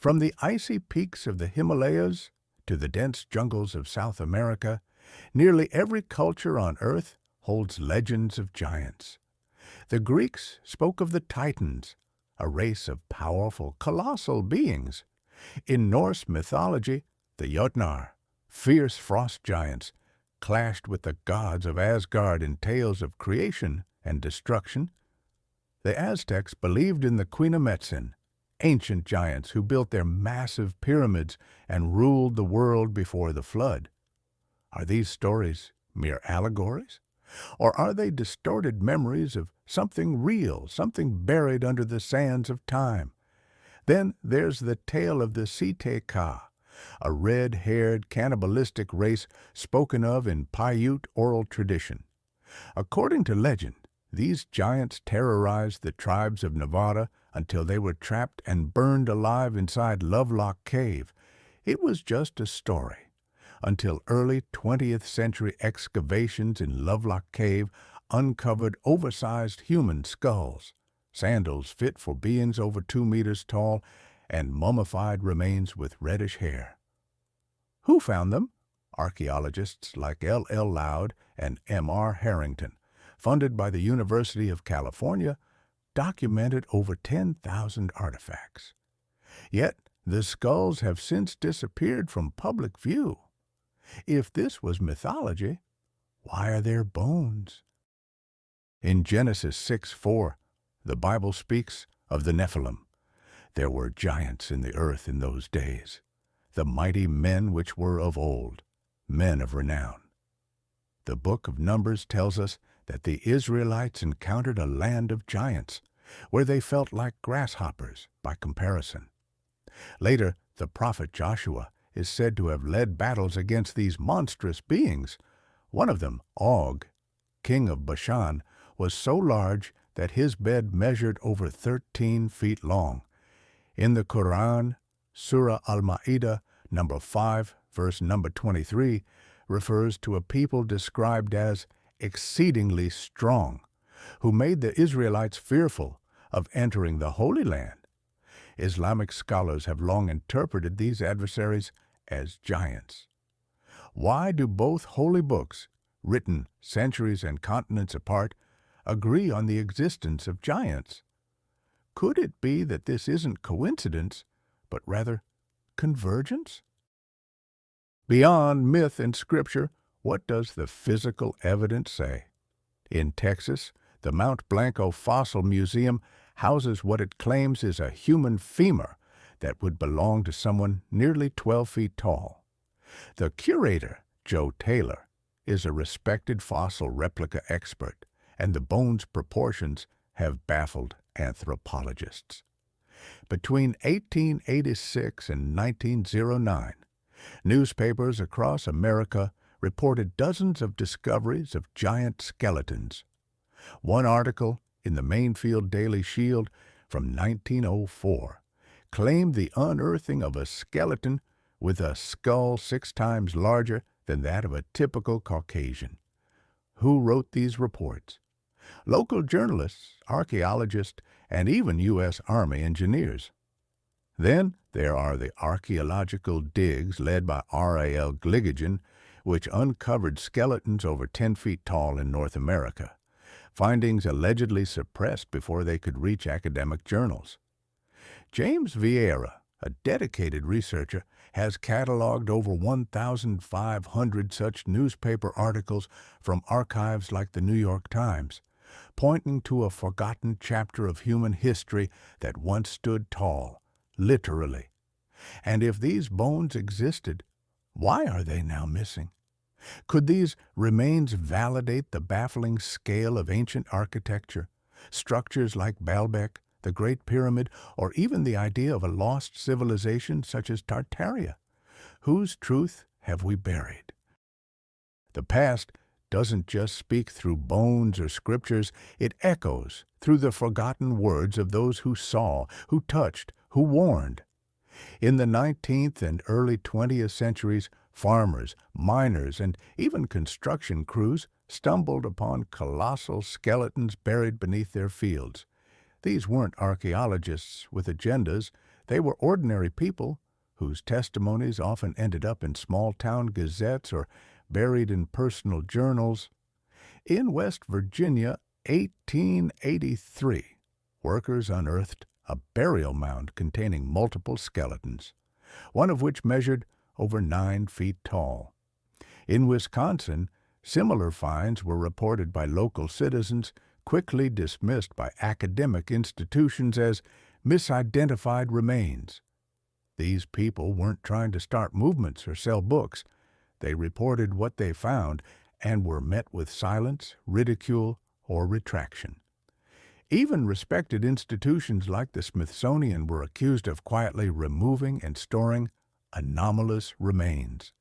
From the icy peaks of the Himalayas to the dense jungles of South America, nearly every culture on Earth holds legends of giants. The Greeks spoke of the Titans, a race of powerful, colossal beings. In Norse mythology, the Jötnar, fierce frost giants, clashed with the gods of Asgard in tales of creation and destruction. The Aztecs believed in the Quinametsin, ancient giants who built their massive pyramids and ruled the world before the flood. Are these stories mere allegories? Or are they distorted memories of something real, something buried under the sands of time? Then there's the tale of the Si-Te-Cah, a red-haired, cannibalistic race spoken of in Paiute oral tradition. According to legend, these giants terrorized the tribes of Nevada until they were trapped and burned alive inside Lovelock Cave. It was just a story, until early 20th century excavations in Lovelock Cave uncovered oversized human skulls, sandals fit for beings over 2 meters tall, and mummified remains with reddish hair. Who found them? Archaeologists like L. Loud and M.R. Harrington, funded by the University of California, documented over 10,000 artifacts. Yet the skulls have since disappeared from public view. If this was mythology, why are there bones? In Genesis 6:4, the Bible speaks of the Nephilim. There were giants in the earth in those days, the mighty men which were of old, men of renown. The book of Numbers tells us that the Israelites encountered a land of giants, where they felt like grasshoppers by comparison. Later, the prophet Joshua is said to have led battles against these monstrous beings. One of them, Og, king of Bashan, was so large that his bed measured over 13 feet long. In the Quran, Surah Al-Ma'idah, number 5, verse number 23, refers to a people described as exceedingly strong, who made the Israelites fearful of entering the Holy Land. Islamic scholars have long interpreted these adversaries as giants. Why do both holy books, written centuries and continents apart, agree on the existence of giants? Could it be that this isn't coincidence, but rather convergence? Beyond myth and scripture, what does the physical evidence say? In Texas, the Mont Blanco Fossil Museum houses what it claims is a human femur that would belong to someone nearly 12 feet tall. The curator, Joe Taylor, is a respected fossil replica expert, and the bone's proportions have baffled anthropologists. Between 1886 and 1909, newspapers across America reported dozens of discoveries of giant skeletons. One article in the Mainfield Daily Shield from 1904 claimed the unearthing of a skeleton with a skull 6 times larger than that of a typical Caucasian. Who wrote these reports? Local journalists, archaeologists, and even U.S. Army engineers. Then there are the archaeological digs led by R.A.L. Gilgamesh, which uncovered skeletons over 10 feet tall in North America, findings allegedly suppressed before they could reach academic journals. James Vieira, a dedicated researcher, has cataloged over 1,500 such newspaper articles from archives like the New York Times, pointing to a forgotten chapter of human history that once stood tall, literally. And if these bones existed, why are they now missing? Could these remains validate the baffling scale of ancient architecture, structures like Baalbek, the Great Pyramid, or even the idea of a lost civilization such as Tartaria? Whose truth have we buried? The past doesn't just speak through bones or scriptures, it echoes through the forgotten words of those who saw, who touched, who warned. In the 19th and early 20th centuries, farmers, miners, and even construction crews stumbled upon colossal skeletons buried beneath their fields. These weren't archaeologists with agendas, They were ordinary people whose testimonies often ended up in small-town gazettes or buried in personal journals. In West Virginia, 1883, workers unearthed a burial mound containing multiple skeletons, one of which measured over 9 feet tall. In Wisconsin, similar finds were reported by local citizens, quickly dismissed by academic institutions as misidentified remains. These people weren't trying to start movements or sell books. They reported what they found and were met with silence, ridicule, or retraction. Even respected institutions like the Smithsonian were accused of quietly removing and storing anomalous remains.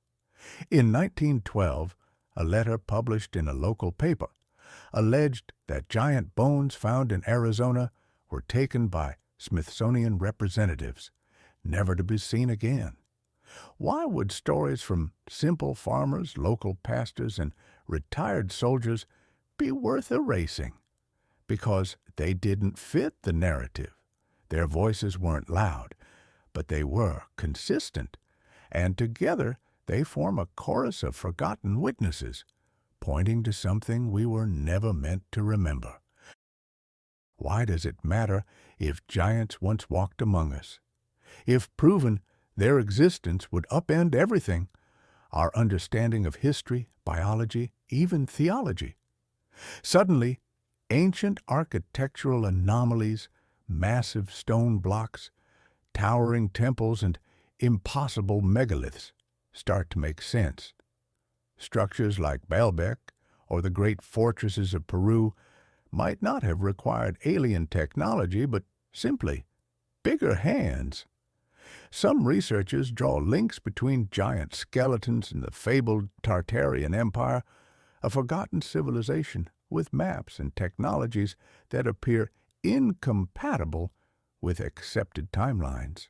In 1912, a letter published in a local paper alleged that giant bones found in Arizona were taken by Smithsonian representatives, never to be seen again. Why would stories from simple farmers, local pastors, and retired soldiers be worth erasing? Because they didn't fit the narrative. Their voices weren't loud, but they were consistent, and together they form a chorus of forgotten witnesses, pointing to something we were never meant to remember. Why does it matter if giants once walked among us? If proven, their existence would upend everything, our understanding of history, biology, even theology. Suddenly, ancient architectural anomalies, massive stone blocks, towering temples, and impossible megaliths start to make sense. Structures like Baalbek or the great fortresses of Peru might not have required alien technology, but simply bigger hands. Some researchers draw links between giant skeletons and the fabled Tartarian Empire, a forgotten civilization with maps and technologies that appear incompatible with accepted timelines.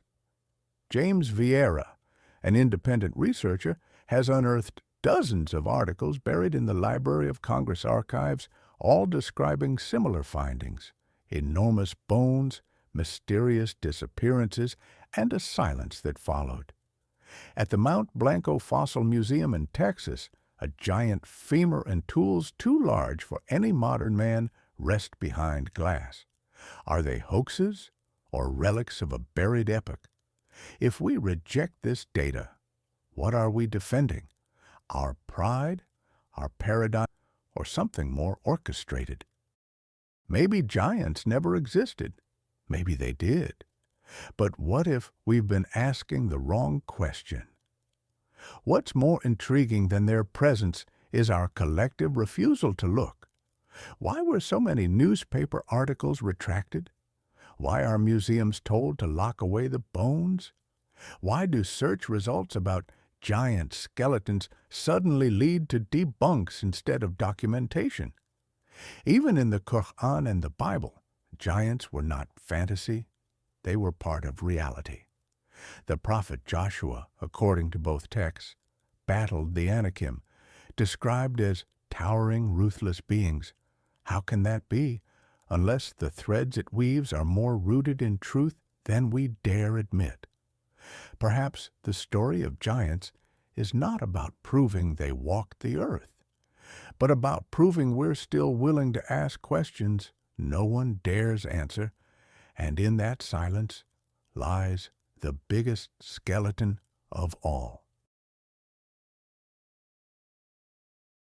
James Vieira, an independent researcher, has unearthed dozens of articles buried in the Library of Congress archives, all describing similar findings: enormous bones, mysterious disappearances, and a silence that followed. At the Mont Blanco Fossil Museum in Texas, a giant femur and tools too large for any modern man rest behind glass. Are they hoaxes or relics of a buried epoch? If we reject this data, what are we defending? Our pride, our paradigm, or something more orchestrated? Maybe giants never existed. Maybe they did. But what if we've been asking the wrong question? What's more intriguing than their presence is our collective refusal to look. Why were so many newspaper articles retracted? Why are museums told to lock away the bones? Why do search results about giant skeletons suddenly lead to debunks instead of documentation? Even in the Quran and the Bible, giants were not fantasy. They were part of reality. The prophet Joshua, according to both texts, battled the Anakim, described as towering, ruthless beings. How can that be, unless the threads it weaves are more rooted in truth than we dare admit? Perhaps the story of giants is not about proving they walked the earth, but about proving we're still willing to ask questions no one dares answer, and in that silence lies the biggest skeleton of all.